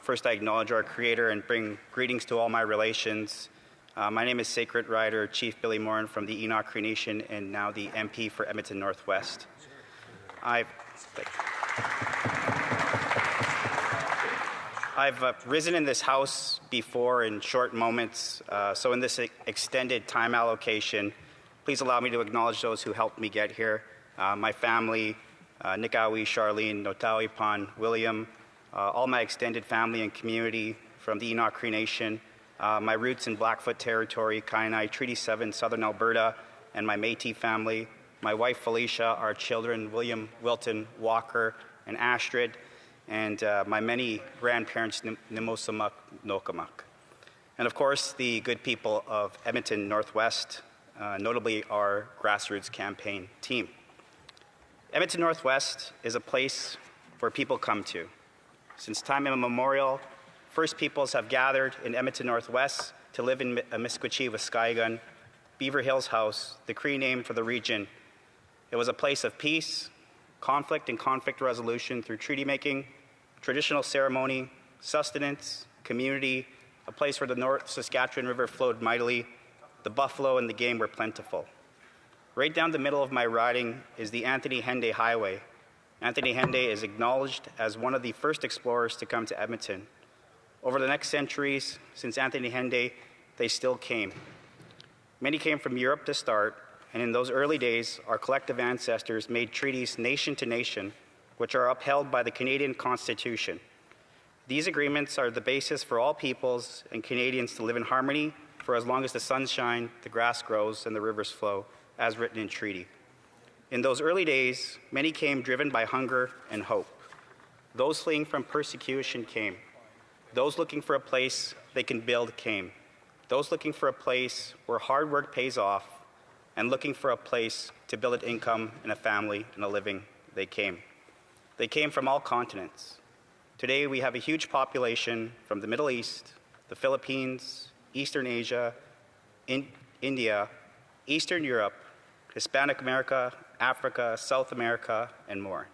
First, I acknowledge our Creator and bring greetings to all my relations. My name is Sacred Rider Chief Billy Morin from the Enoch Cree Nation and now the MP for Edmonton Northwest. I've risen in this House before in short moments, so in this extended time allocation, please allow me to acknowledge those who helped me get here. My family, Nikawi, Charlene, Notawi Pan, William, all my extended family and community from the Enoch Cree Nation, my roots in Blackfoot Territory, Kainai, Treaty 7, Southern Alberta, and my Métis family, my wife Felicia, our children William, Wilton, Walker, and Astrid, and my many grandparents, Nimosamak, Nokamak. And of course, the good people of Edmonton Northwest, notably our grassroots campaign team. Edmonton Northwest is a place where people come to. Since time immemorial, First Peoples have gathered in Edmonton Northwest to live in Amiskwachi, Waskigan, Beaver Hills House, the Cree name for the region. It was a place of peace, conflict and conflict resolution through treaty making, traditional ceremony, sustenance, community, a place where the North Saskatchewan River flowed mightily, the buffalo and the game were plentiful. Right down the middle of my riding is the Anthony Henday Highway. Anthony Henday is acknowledged as one of the first explorers to come to Edmonton. Over the next centuries, since Anthony Henday, they still came. Many came from Europe to start, and in those early days, our collective ancestors made treaties nation to nation, which are upheld by the Canadian Constitution. These agreements are the basis for all peoples and Canadians to live in harmony for as long as the sun shines, the grass grows, and the rivers flow, as written in treaty. In those early days, many came driven by hunger and hope. Those fleeing from persecution came. Those looking for a place they can build came. Those looking for a place where hard work pays off and looking for a place to build an income and a family and a living, they came. They came from all continents. Today we have a huge population from the Middle East, the Philippines, Eastern Asia, India, Eastern Europe, Hispanic America, Africa, South America, and more.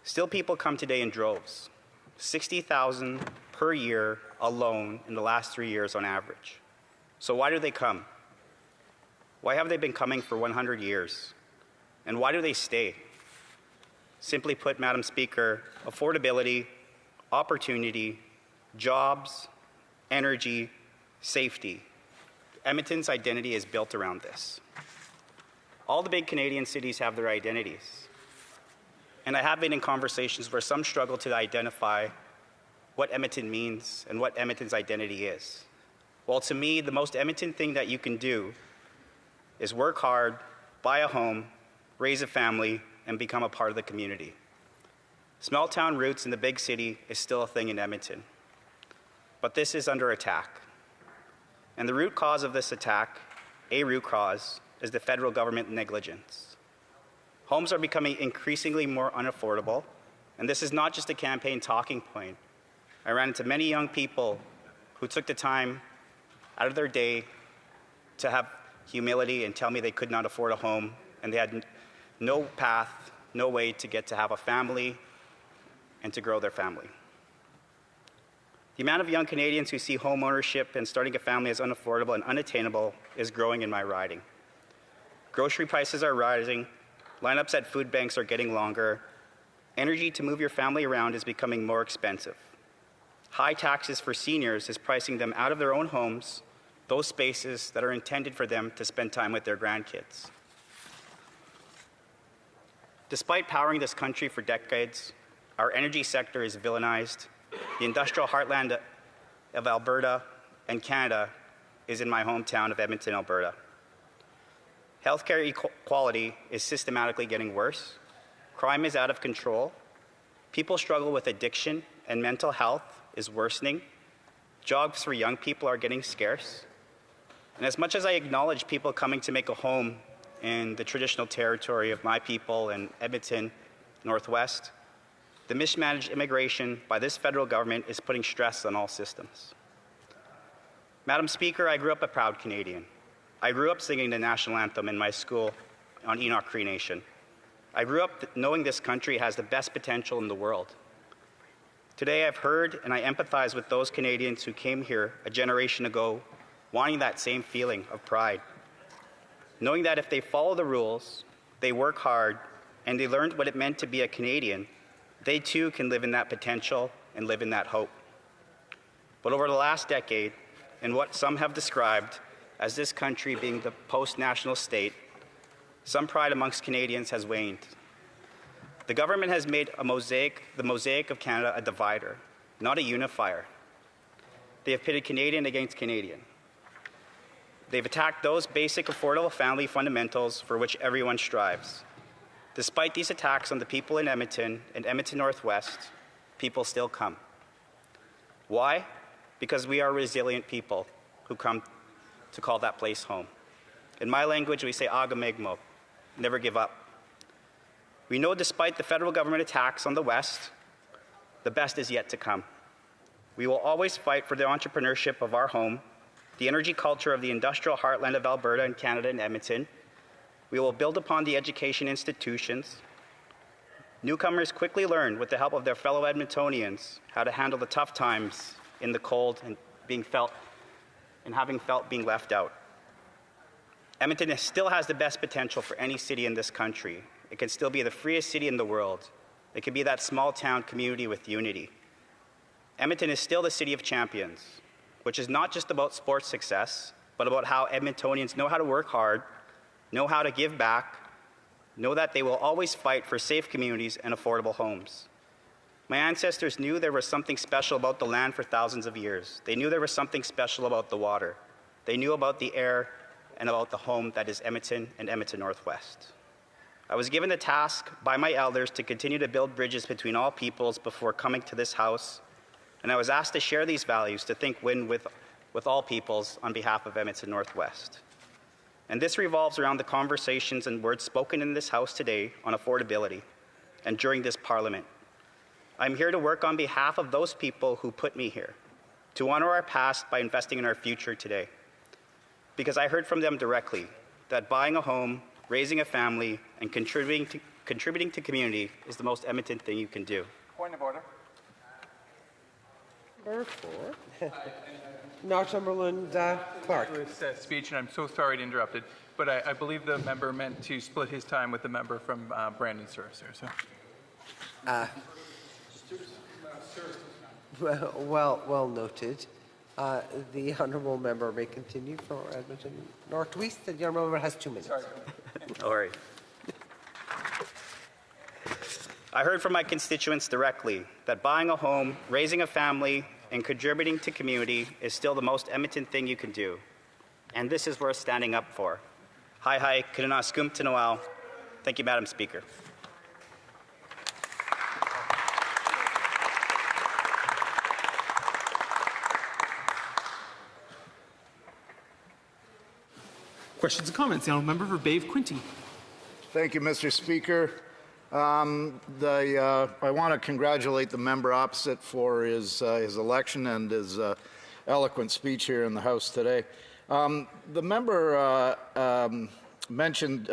Still, people come today in droves, 60,000 per year alone in the last 3 years on average. So why do they come? Why have they been coming for 100 years? And why do they stay? Simply put, Madam Speaker, affordability, opportunity, jobs, energy, safety. Edmonton's identity is built around this. All the big Canadian cities have their identities. And I have been in conversations where some struggle to identify what Edmonton means and what Edmonton's identity is. Well, to me, the most Edmonton thing that you can do is work hard, buy a home, raise a family, and become a part of the community. Small town roots in the big city is still a thing in Edmonton. But this is under attack. And the root cause of this attack, a root cause, is the federal government negligence. Homes are becoming increasingly more unaffordable, and this is not just a campaign talking point. I ran into many young people who took the time out of their day to have humility and tell me they could not afford a home, and they had no path, no way to get to have a family and to grow their family. The amount of young Canadians who see home ownership and starting a family as unaffordable and unattainable is growing in my riding. Grocery prices are rising, lineups at food banks are getting longer, energy to move your family around is becoming more expensive. High taxes for seniors is pricing them out of their own homes, those spaces that are intended for them to spend time with their grandkids. Despite powering this country for decades, our energy sector is villainized. The industrial heartland of Alberta and Canada is in my hometown of Edmonton, Alberta. Healthcare equality is systematically getting worse. Crime is out of control. People struggle with addiction and mental health is worsening. Jobs for young people are getting scarce. And as much as I acknowledge people coming to make a home in the traditional territory of my people in Edmonton Northwest, the mismanaged immigration by this federal government is putting stress on all systems. Madam Speaker, I grew up a proud Canadian. I grew up singing the national anthem in my school on Enoch Cree Nation. I grew up knowing this country has the best potential in the world. Today I've heard and I empathize with those Canadians who came here a generation ago wanting that same feeling of pride, knowing that if they follow the rules, they work hard, and they learned what it meant to be a Canadian, they too can live in that potential and live in that hope. But over the last decade, in what some have described as this country being the post-national state, some pride amongst Canadians has waned. The government has made the mosaic of Canada a divider, not a unifier. They have pitted Canadian against Canadian. They've attacked those basic affordable family fundamentals for which everyone strives. Despite these attacks on the people in Edmonton and Edmonton Northwest, people still come. Why? Because we are resilient people who come to call that place home. In my language, we say aga megmo, never give up. We know despite the federal government attacks on the West, the best is yet to come. We will always fight for the entrepreneurship of our home, the energy culture of the industrial heartland of Alberta and Canada and Edmonton. We will build upon the education institutions. Newcomers quickly learn, with the help of their fellow Edmontonians, how to handle the tough times in the cold and having felt being left out. Edmonton still has the best potential for any city in this country. It can still be the freest city in the world. It can be that small town community with unity. Edmonton is still the city of champions, which is not just about sports success, but about how Edmontonians know how to work hard, know how to give back, know that they will always fight for safe communities and affordable homes. My ancestors knew there was something special about the land for thousands of years. They knew there was something special about the water. They knew about the air and about the home that is Edmonton and Edmonton Northwest. I was given the task by my elders to continue to build bridges between all peoples before coming to this house, and I was asked to share these values, to think win with all peoples on behalf of Edmonton Northwest. And this revolves around the conversations and words spoken in this house today on affordability and during this parliament. I'm here to work on behalf of those people who put me here, to honor our past by investing in our future today. Because I heard from them directly that buying a home, raising a family, and contributing to community is the most Edmonton thing you can do. Point of order. Number 4. Northumberland Clark. This speech, and I'm so sorry to interrupt it, but I believe the member meant to split his time with the member from Brandon Surus. So. Well noted. The honourable member may continue for Edmonton Northwest. The honourable member has 2 minutes. Sorry. All right. I heard from my constituents directly that buying a home, raising a family, and contributing to community is still the most Edmonton thing you can do. And this is worth standing up for. Hi, Kunana Skumta Noel. Thank you, Madam Speaker. Questions and comments? The honourable member for Bay of Quinte. Thank you, Mr. Speaker. I want to congratulate the member opposite for his election and his eloquent speech here in the House today. The member mentioned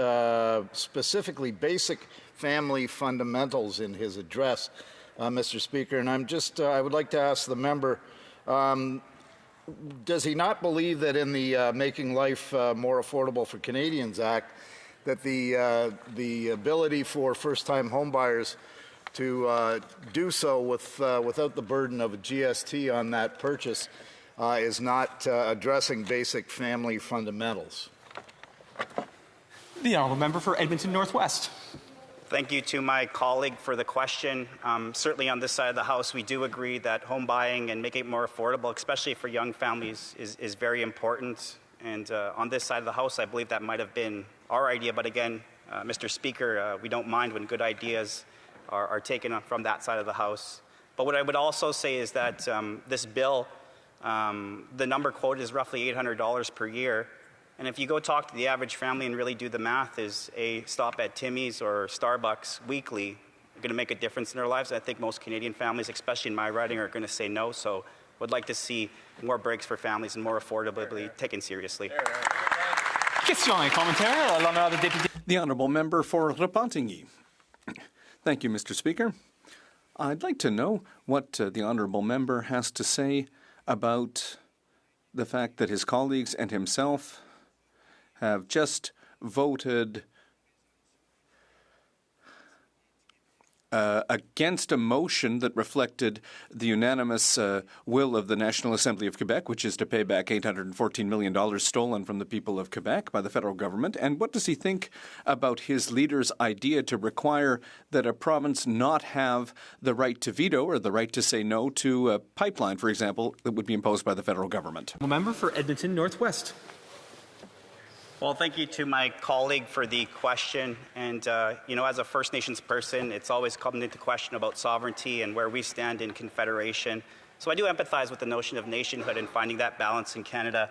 specifically basic family fundamentals in his address, Mr. Speaker, and I would like to ask the member, does he not believe that in the Making Life More Affordable for Canadians Act, that the ability for first-time homebuyers to do so without the burden of a GST on that purchase is not addressing basic family fundamentals? The honourable member for Edmonton Northwest. Thank you to my colleague for the question. Certainly on this side of the House, we do agree that home buying and making it more affordable, especially for young families, is very important. And on this side of the House, I believe that might have been our idea. But again, Mr. Speaker, we don't mind when good ideas are taken from that side of the House. But what I would also say is that this bill, the number quoted is roughly $800 per year. And if you go talk to the average family and really do the math, is a stop at Timmy's or Starbucks weekly going to make a difference in their lives? I think most Canadian families, especially in my riding, are going to say no. So would like to see more breaks for families and more affordability taken seriously. Question et commentaire. L'honorable député. The honourable member for Repentigny. Thank you, Mr. Speaker. I'd like to know what the honourable member has to say about the fact that his colleagues and himself have just voted against a motion that reflected the unanimous will of the National Assembly of Quebec, which is to pay back $814 million stolen from the people of Quebec by the federal government. And what does he think about his leader's idea to require that a province not have the right to veto or the right to say no to a pipeline, for example, that would be imposed by the federal government? The member for Edmonton Northwest. Well, thank you to my colleague for the question. And, as a First Nations person, it's always come into question about sovereignty and where we stand in confederation. So I do empathize with the notion of nationhood and finding that balance in Canada.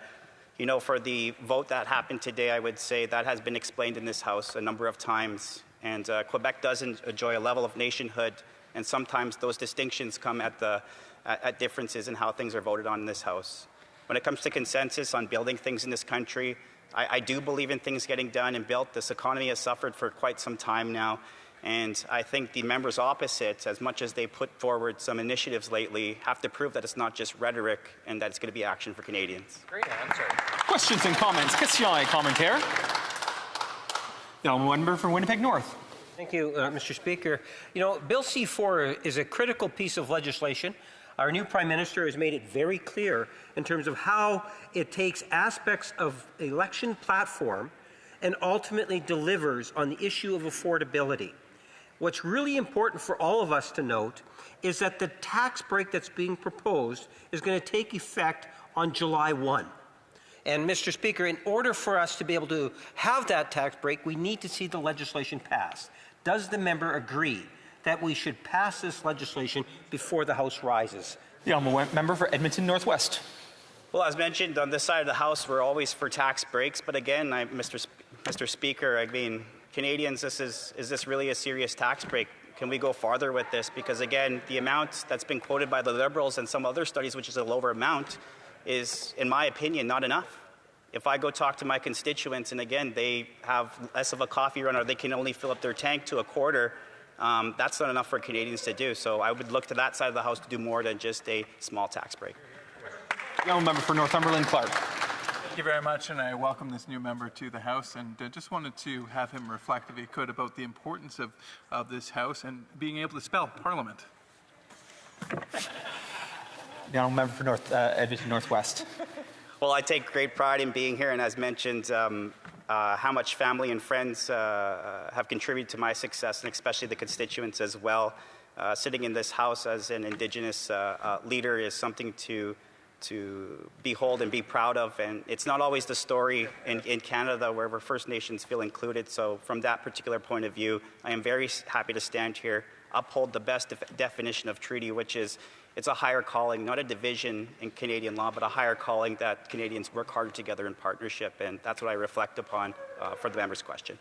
For the vote that happened today, I would say that has been explained in this House a number of times. And Quebec doesn't enjoy a level of nationhood, and sometimes those distinctions come at differences in how things are voted on in this House. When it comes to consensus on building things in this country, I do believe in things getting done and built. This economy has suffered for quite some time now, and I think the members opposite, as much as they put forward some initiatives lately, have to prove that it's not just rhetoric and that it's going to be action for Canadians. Great answer. Questions and comments. Question et commentaire. The member for Winnipeg North. Thank you, Mr. Speaker. Bill C-4 is a critical piece of legislation. Our new Prime Minister has made it very clear in terms of how it takes aspects of election platform and ultimately delivers on the issue of affordability. What's really important for all of us to note is that the tax break that's being proposed is going to take effect on July 1. And Mr. Speaker, in order for us to be able to have that tax break, we need to see the legislation passed. Does the member agree that we should pass this legislation before the House rises? The member for Edmonton Northwest. Well, as mentioned, on this side of the House, we're always for tax breaks. But again, Mr. Speaker, I mean, Canadians, is this really a serious tax break? Can we go farther with this? Because again, the amount that's been quoted by the Liberals and some other studies, which is a lower amount, is, in my opinion, not enough. If I go talk to my constituents, and again, they have less of a coffee run or they can only fill up their tank to a quarter, that's not enough for Canadians to do. So I would look to that side of the House to do more than just a small tax break. The member for Northumberland Clark. Thank you very much, and I welcome this new member to the House, and just wanted to have him reflect, if he could, about the importance of this House and being able to spell Parliament. The member for Edmonton Northwest. Well, I take great pride in being here, and as mentioned, how much family and friends have contributed to my success, and especially the constituents as well. Sitting in this House as an Indigenous leader is something to behold and be proud of, and it's not always the story in Canada where First Nations feel included. So from that particular point of view, I am very happy to stand here, uphold the best definition of treaty, which is it's a higher calling, not a division in Canadian law, but a higher calling that Canadians work harder together in partnership, and that's what I reflect upon for the member's question.